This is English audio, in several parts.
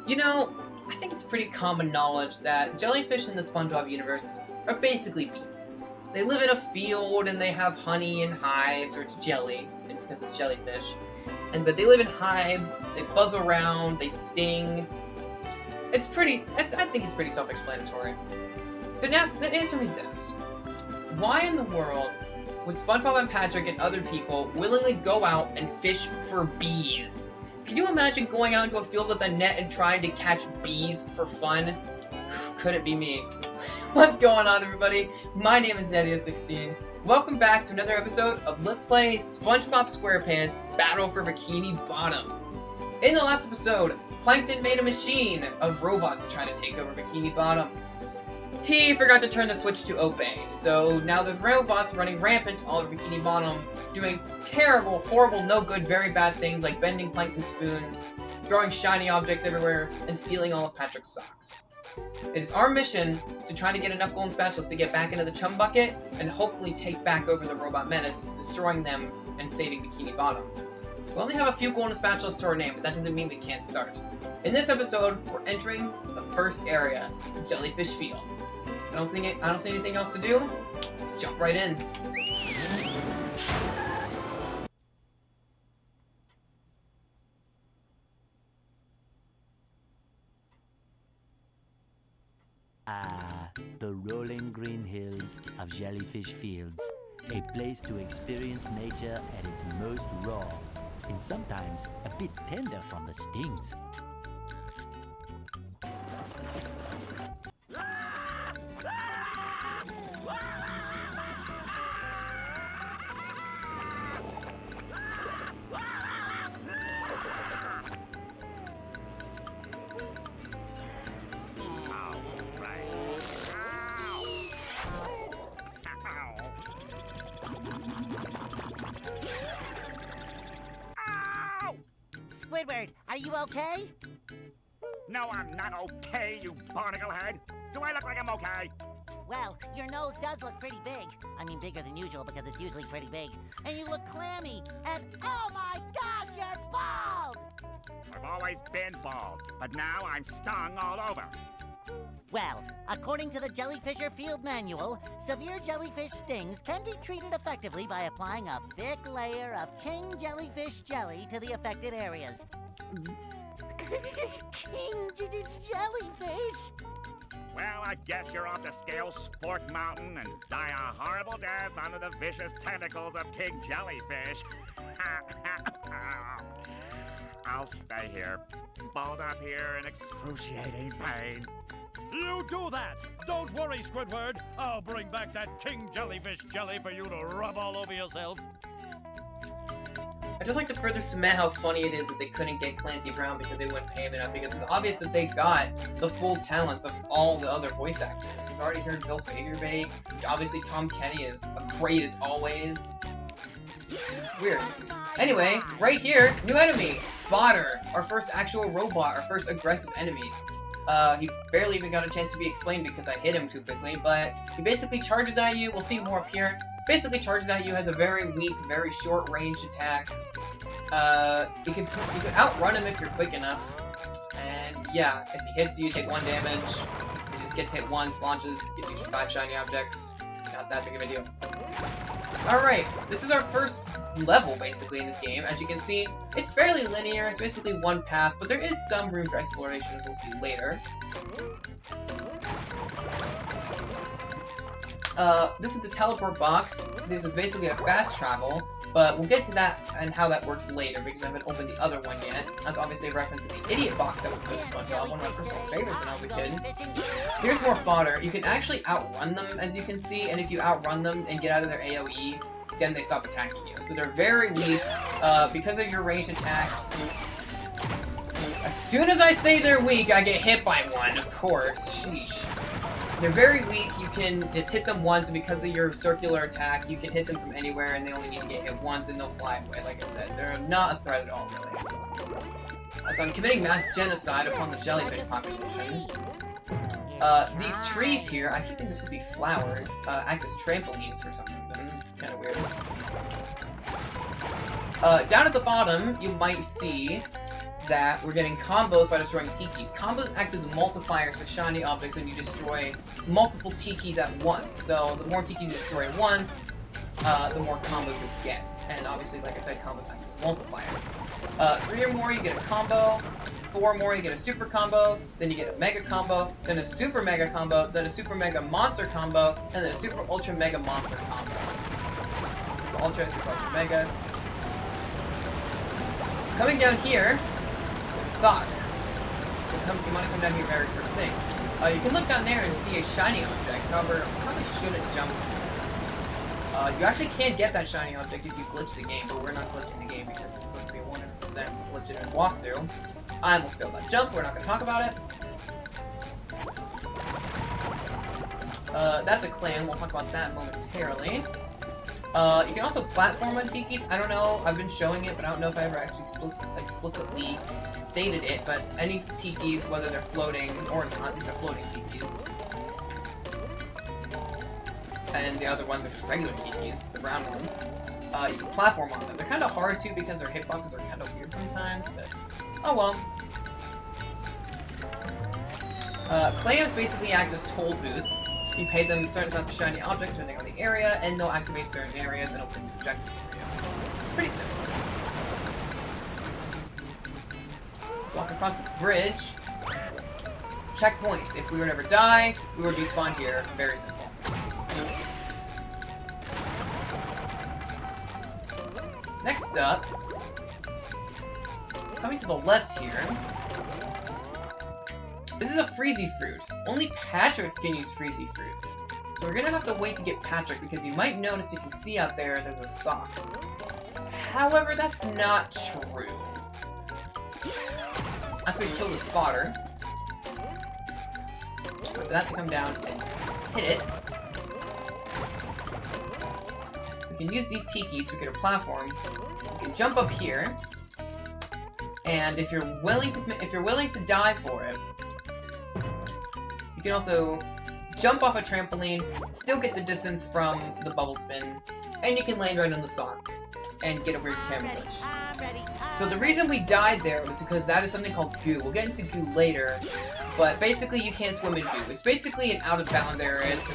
You know, I think it's pretty common knowledge that jellyfish in the SpongeBob universe are basically bees. They live in a field and they have honey in hives, or it's jelly, because it's jellyfish. But they live in hives, they buzz around, they sting. I think it's pretty self-explanatory. So now, answer me this. Why in the world would SpongeBob and Patrick and other people willingly go out and fish for bees? Can you imagine going out into a field with a net and trying to catch bees for fun? Couldn't be me. What's going on, everybody? My name is Nedia16. Welcome back to another episode of Let's Play SpongeBob SquarePants Battle for Bikini Bottom. In the last episode, Plankton made a machine of robots to try to take over Bikini Bottom. He forgot to turn the switch to obey, so now there's robots running rampant all over Bikini Bottom, doing terrible, horrible, no good, very bad things like bending Plankton spoons, throwing shiny objects everywhere, and stealing all of Patrick's socks. It is our mission to try to get enough golden spatulas to get back into the chum bucket, and hopefully take back over the robot menace, destroying them and saving Bikini Bottom. We only have a few golden spatulas to our name, but that doesn't mean we can't start. In this episode, we're entering the first area, Jellyfish Fields. I don't see anything else to do. Let's jump right in. The rolling green hills of Jellyfish Fields, a place to experience nature at its most raw, and sometimes a bit tender from the stings. Squidward, are you okay? No, I'm not okay, you barnacle head. Do I look like I'm okay? Well, your nose does look pretty big. I mean, bigger than usual because it's usually pretty big. And you look clammy. And oh my gosh, you're bald! I've always been bald, but now I'm stung all over. Well, according to the Jellyfisher Field Manual, severe jellyfish stings can be treated effectively by applying a thick layer of King Jellyfish jelly to the affected areas. King Jellyfish? Well, I guess you're off to scale Sport Mountain and die a horrible death under the vicious tentacles of King Jellyfish. I'll stay here, balled up here in excruciating pain. You do that! Don't worry, Squidward. I'll bring back that King Jellyfish jelly for you to rub all over yourself. I'd just like to further cement how funny it is that they couldn't get Clancy Brown because they wouldn't pay him enough, because it's obvious that they got the full talents of all the other voice actors. We've already heard Bill Fagerbaik. Obviously, Tom Kenny is great as always. It's weird. Anyway, right here, new enemy, Fodder, our first actual robot, our first aggressive enemy. He barely even got a chance to be explained because I hit him too quickly, but he basically charges at you. We'll see more up here. Basically charges at you, has a very weak, very short range attack. You can outrun him if you're quick enough. And yeah, if he hits you, you take 1 damage. He just gets hit once, launches, gives you 5 shiny objects. Not that big of a deal. Alright, this is our first level, basically, in this game. As you can see, it's fairly linear. It's basically one path, but there is some room for exploration, as we'll see later. This is the teleport box. This is basically a fast travel, but we'll get to that and how that works later, because I haven't opened the other one yet. That's obviously a reference to the Idiot Box episode of SpongeBob, one of my personal favorites when I was a kid. So here's more fodder. You can actually outrun them, as you can see, and if you outrun them and get out of their AoE, then they stop attacking you. So they're very weak, because of your ranged attack. As soon as I say they're weak, I get hit by one, of course. Sheesh. They're very weak. You can just hit them once, and because of your circular attack, you can hit them from anywhere, and they only need to get hit once, and they'll fly away, like I said. They're not a threat at all, really. So I'm committing mass genocide upon the jellyfish population. These trees here, I keep thinking to be flowers, act as trampolines for some reason. It's kind of weird. Down at the bottom, you might see that we're getting combos by destroying tikis. Combos act as multipliers for shiny objects when you destroy multiple tikis at once. So the more tikis you destroy at once, the more combos you get. And obviously, like I said, combos act as multipliers. 3 or more, you get a combo. 4 or more, you get a super combo. Then you get a mega combo. Then a super mega combo. Then a super mega monster combo. And then a super ultra mega monster combo. Super ultra, super ultra mega. Coming down here, there's a sock. So you want to come down here very first thing. You can look down there and see a shiny object. However, you probably shouldn't jump there. You actually can't get that shiny object if you glitch the game, but we're not glitching the game because it's supposed to be a 100% legitimate walkthrough. I almost failed that jump. We're not going to talk about it. That's a clan. We'll talk about that momentarily. You can also platform on tikis. I don't know, I've been showing it, but I don't know if I ever actually explicitly stated it, but any tikis, whether they're floating or not, these are floating tikis. And the other ones are just regular tikis, the round ones. You can platform on them. They're kind of hard too because their hitboxes are kind of weird sometimes, but oh well. Clans basically act as toll booths. You pay them certain amounts of shiny objects depending on the area, and they'll activate certain areas and open objectives for you. Pretty simple. Let's walk across this bridge. Checkpoints. If we were to ever die, we would respawn here. Very simple. Next up, coming to the left here, this is a Freezy Fruit. Only Patrick can use Freezy Fruits. So we're gonna have to wait to get Patrick because you might notice you can see out there's a sock. However, that's not true. After we kill the spotter, wait for that to come down and hit it. We can use these tikis to get a platform. We can jump up here, and if you're willing to die for it, you can also jump off a trampoline, still get the distance from the bubble spin, and you can land right on the sock and get a weird camera glitch. So the reason we died there was because that is something called goo. We'll get into goo later, but basically you can't swim in goo. It's basically an out of bounds area to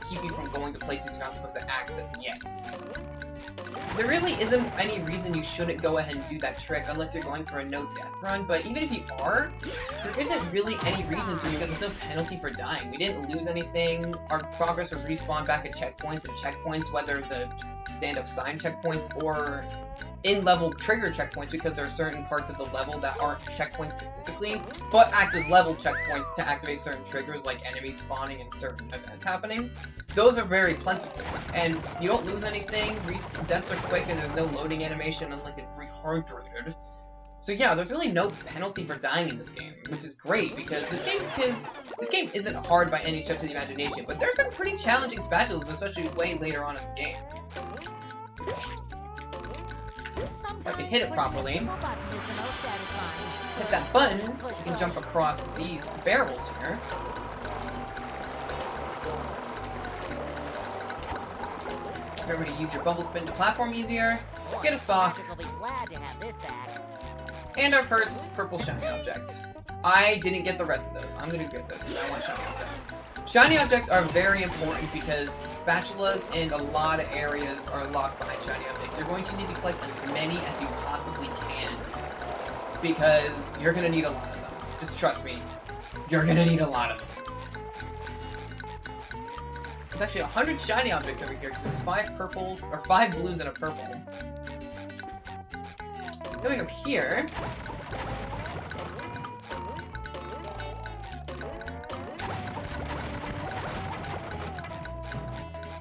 keep you from going to places you're not supposed to access yet. There really isn't any reason you shouldn't go ahead and do that trick unless you're going for a no-death run, but even if you are, there isn't really any reason to because there's no penalty for dying. We didn't lose anything, our progress was respawned back at checkpoints, whether the stand-up sign checkpoints or in-level trigger checkpoints, because there are certain parts of the level that aren't checkpoints specifically, but act as level checkpoints to activate certain triggers like enemies spawning and certain events happening. Those are very plentiful, and you don't lose anything, deaths are quick, and there's no loading animation unlike in 300. So yeah, there's really no penalty for dying in this game, which is great, because this game isn't hard by any stretch of the imagination, but there's some pretty challenging spatulas, especially way later on in the game. If I can hit it properly, hit that button, you can jump across these barrels here. Remember to use your bubble spin to platform easier, get a sock, and our first purple shiny object. I didn't get the rest of those. I'm gonna get those because I want shiny objects. Shiny objects are very important because spatulas in a lot of areas are locked behind shiny objects. You're going to need to collect as many as you possibly can because you're gonna need a lot of them. Just trust me, you're gonna need a lot of them. There's actually 100 shiny objects over here because there's 5 purples, or 5 blues and a purple. Going up here,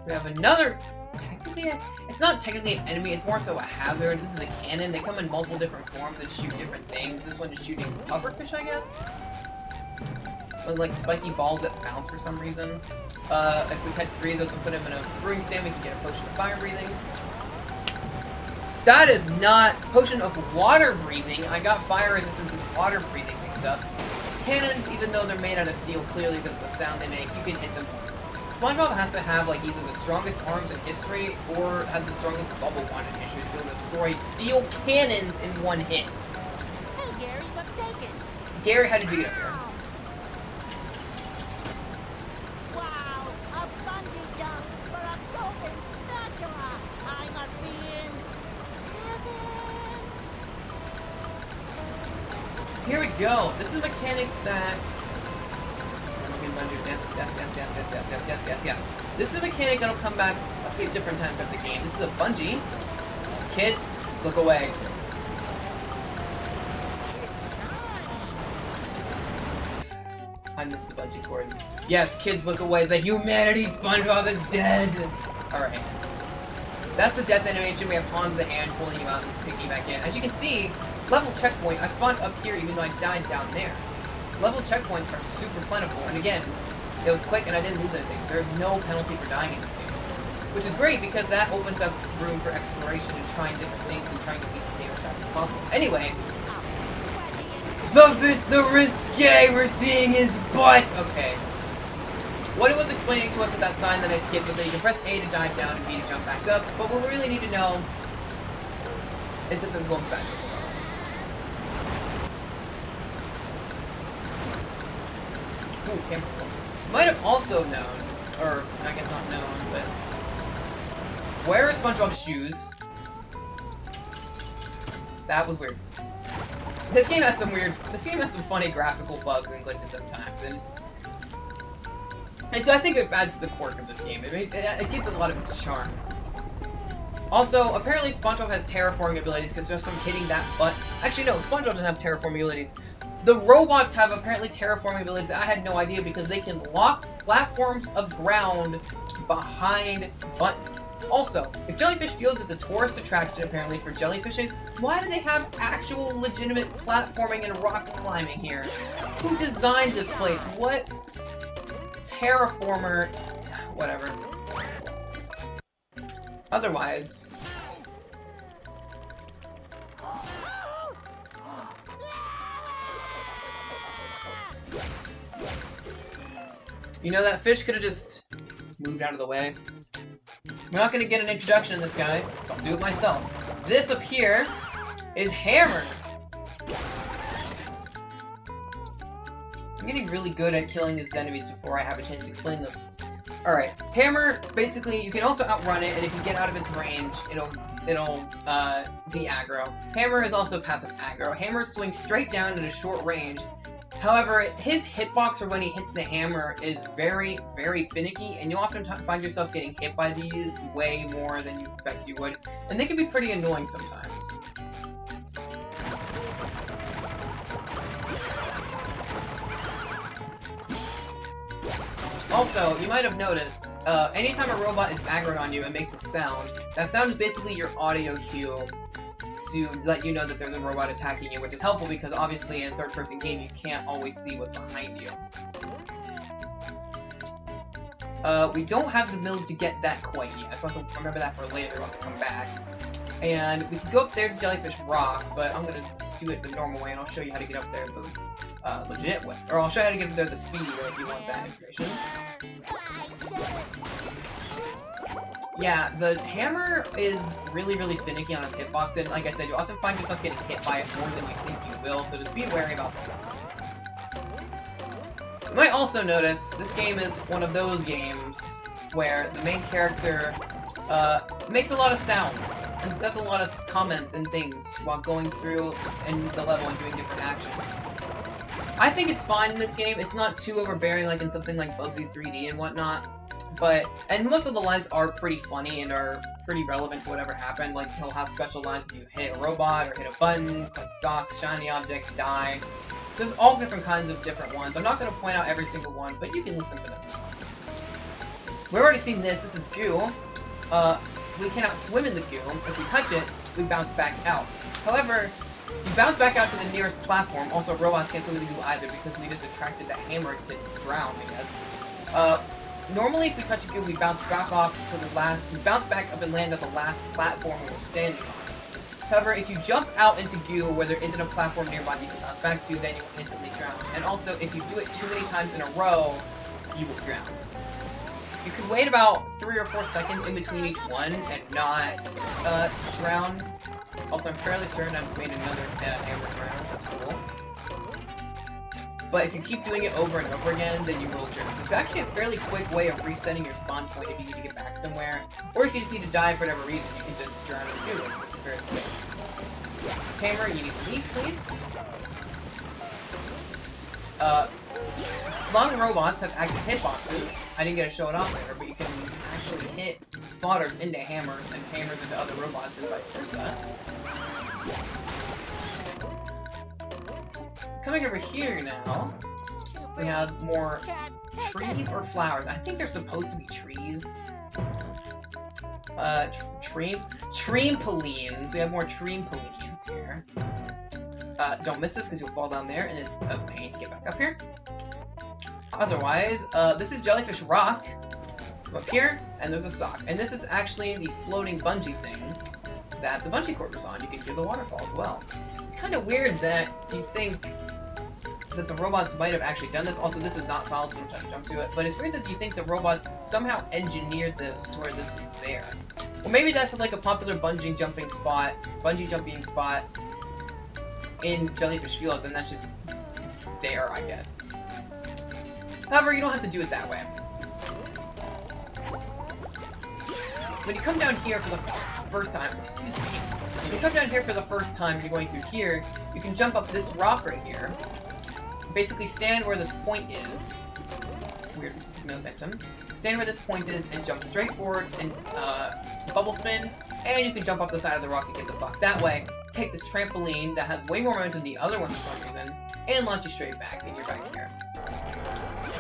we have another, it's not technically an enemy, it's more so a hazard. This is a cannon. They come in multiple different forms and shoot different things. This one is shooting pufferfish, I guess? With like spiky balls that bounce for some reason. If we catch 3 of those and put them in a brewing stand, we can get a potion of fire breathing. That is not potion of water breathing. I got fire resistance and water breathing mixed up. Cannons, even though they're made out of steel, clearly because of the sound they make, you can hit them once. Spongebob has to have like either the strongest arms in history or have the strongest bubble wand in history to be able to destroy steel cannons in one hit. Hey Gary, look Gary, how did you get up here? Wow, a bungee jump for a golden spatula. I must be in heaven. Here we go. This is a mechanic that... Yes. This is a mechanic that'll come back a few different times throughout the game. This is a bungee. Kids, look away. I missed the bungee cord. Yes, kids, look away. The humanity Spongebob is dead. Alright. That's the death animation. We have Hans the hand pulling you out and picking you back in. As you can see, level checkpoint. I spawned up here even though I died down there. Level checkpoints are super plentiful. And again, it was quick and I didn't lose anything. There's no penalty for dying in this game. Which is great because that opens up room for exploration and trying different things and trying to beat this game as fast as possible. Anyway, the risque we're seeing his butt! Okay. What it was explaining to us with that sign that I skipped was that you can press A to dive down and B to jump back up, but what we really need to know is that this golden spatula. Ooh, camera. Might have also known, or I guess not known, but where are SpongeBob's shoes? That was weird. This game has some funny graphical bugs and glitches sometimes, and I think it adds to the quirk of this game. It gives it a lot of its charm. Also, apparently SpongeBob has terraforming abilities because just from hitting that button. Actually, no, SpongeBob doesn't have terraforming abilities. The robots have apparently terraforming abilities that I had no idea because they can lock platforms of ground behind buttons. Also, if Jellyfish Fields is a tourist attraction apparently for jellyfishes, why do they have actual legitimate platforming and rock climbing here? Who designed this place? What terraformer? Whatever. Otherwise... You know, that fish could have just moved out of the way. We're not going to get an introduction in this guy, so I'll do it myself. This up here is Hammer. I'm getting really good at killing these enemies before I have a chance to explain them. Alright, Hammer, basically, you can also outrun it, and if you get out of its range, it'll de-aggro. Hammer is also passive aggro. Hammer swings straight down at a short range. However, his hitbox or when he hits the hammer is very, very finicky, and you'll often find yourself getting hit by these way more than you expect you would, and they can be pretty annoying sometimes. Also, you might have noticed, anytime a robot is aggroed on you, it makes a sound. That sound is basically your audio cue to let you know that there's a robot attacking you, which is helpful because obviously in a third-person game you can't always see what's behind you. We don't have the ability to get that quite yet, so I have to remember that for later. I'll have to come back. And we can go up there to Jellyfish Rock, but I'm gonna do it the normal way, and I'll show you how to get up there the legit way. Or I'll show you how to get up there the speedy way if you want that information. Yeah, the hammer is really, really finicky on its hitbox, and like I said, you'll often find yourself getting hit by it more than you think you will, so just be wary about that. You might also notice, this game is one of those games where the main character makes a lot of sounds, and says a lot of comments and things while going through in the level and doing different actions. I think it's fine in this game, it's not too overbearing like in something like Bubsy 3D and whatnot. And most of the lines are pretty funny and are pretty relevant to whatever happened. Like, he'll have special lines if you hit a robot, or hit a button, click socks, shiny objects, die. There's all different kinds of different ones. I'm not going to point out every single one, but you can listen for them. We've already seen this. This is goo. We cannot swim in the goo. If we touch it, we bounce back out. However, you bounce back out to the nearest platform. Also, robots can't swim in the goo either because we just attracted the hammer to drown, I guess. Normally, if we touch a goo, we bounce back off to the last. We bounce back up and land at the last platform we're standing on. However, if you jump out into goo where there isn't a platform nearby that you can bounce back to, then you will instantly drown. And also, if you do it too many times in a row, you will drown. You could wait about 3 or 4 seconds in between each one and not drown. Also, I'm fairly certain I just made another hammer drown, so that's cool. but if you keep doing it over and over again, then you will journey. It's actually a fairly quick way of resetting your spawn point if you need to get back somewhere, or if you just need to die for whatever reason, you can just drown and do it. It's very quick. Hammer, you need to leave, please. Flung robots have active hitboxes. I didn't get to show it off later, but you can actually hit flotters into hammers and hammers into other robots and vice versa. Coming over here now, we have more trees or flowers. I think they're supposed to be trees. Trampolines. We have more trampolines here. Don't miss this because you'll fall down there and it's a pain to get back up here. Otherwise, this is Jellyfish Rock. Come up here, and there's a sock. And this is actually the floating bungee thing that the bungee cord was on. You can do the waterfall as well. It's kind of weird that you think that the robots might have actually done this. Also, this is not solid, so I'm trying to jump to it. But it's weird that you think the robots somehow engineered this to where this is there. Well, maybe that's just like a popular bungee jumping spot in Jellyfish Fields, and that's just there, I guess. However, you don't have to do it that way. When you come down here for the first time, excuse me, when you come down here for the first time and you're going through here, you can jump up this rock right here, basically stand where this point is, weird momentum, stand where this point is and jump straight forward and bubble spin, and you can jump up the side of the rock and get the sock that way, take this trampoline that has way more momentum than the other ones for some reason, and launch you straight back, and you're back here.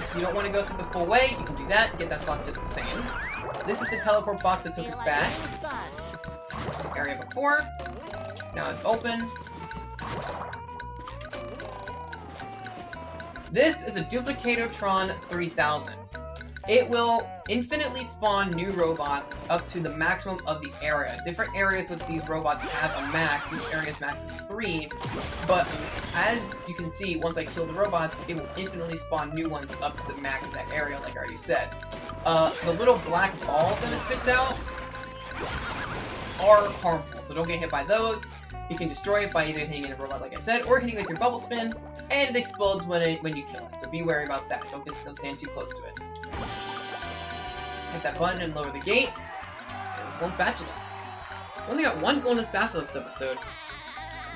If you don't want to go through the full way, you can do that and get that sock just the same. This is the teleport box that took us back. Area before. Now it's open. This is a Duplicatotron 3000. It will infinitely spawn new robots up to the maximum of the area. Different areas with these robots have a max. This area's max is 3, but as you can see, once I kill the robots, it will infinitely spawn new ones up to the max of that area, like I already said. The little black balls that it spits out are harmful, so don't get hit by those. You can destroy it by either hitting a robot, like I said, or hitting it with your bubble spin, and it explodes when you kill it, so be wary about that. Don't stand too close to it. Hit that button and lower the gate. And it's one spatula. We only got one golden spatula this episode.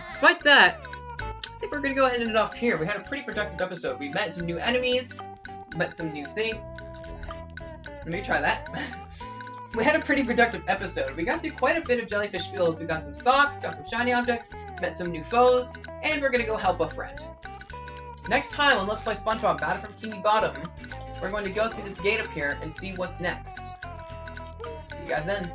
Despite that, I think we're gonna go ahead and end it off here. We had a pretty productive episode. We met some new enemies, met some new things. Let me try that. We had a pretty productive episode. We got through quite a bit of Jellyfish Fields. We got some socks, got some shiny objects, met some new foes, and we're gonna go help a friend. Next time on Let's Play Spongebob Battle from Bikini Bottom, we're going to go through this gate up here and see what's next. See you guys then.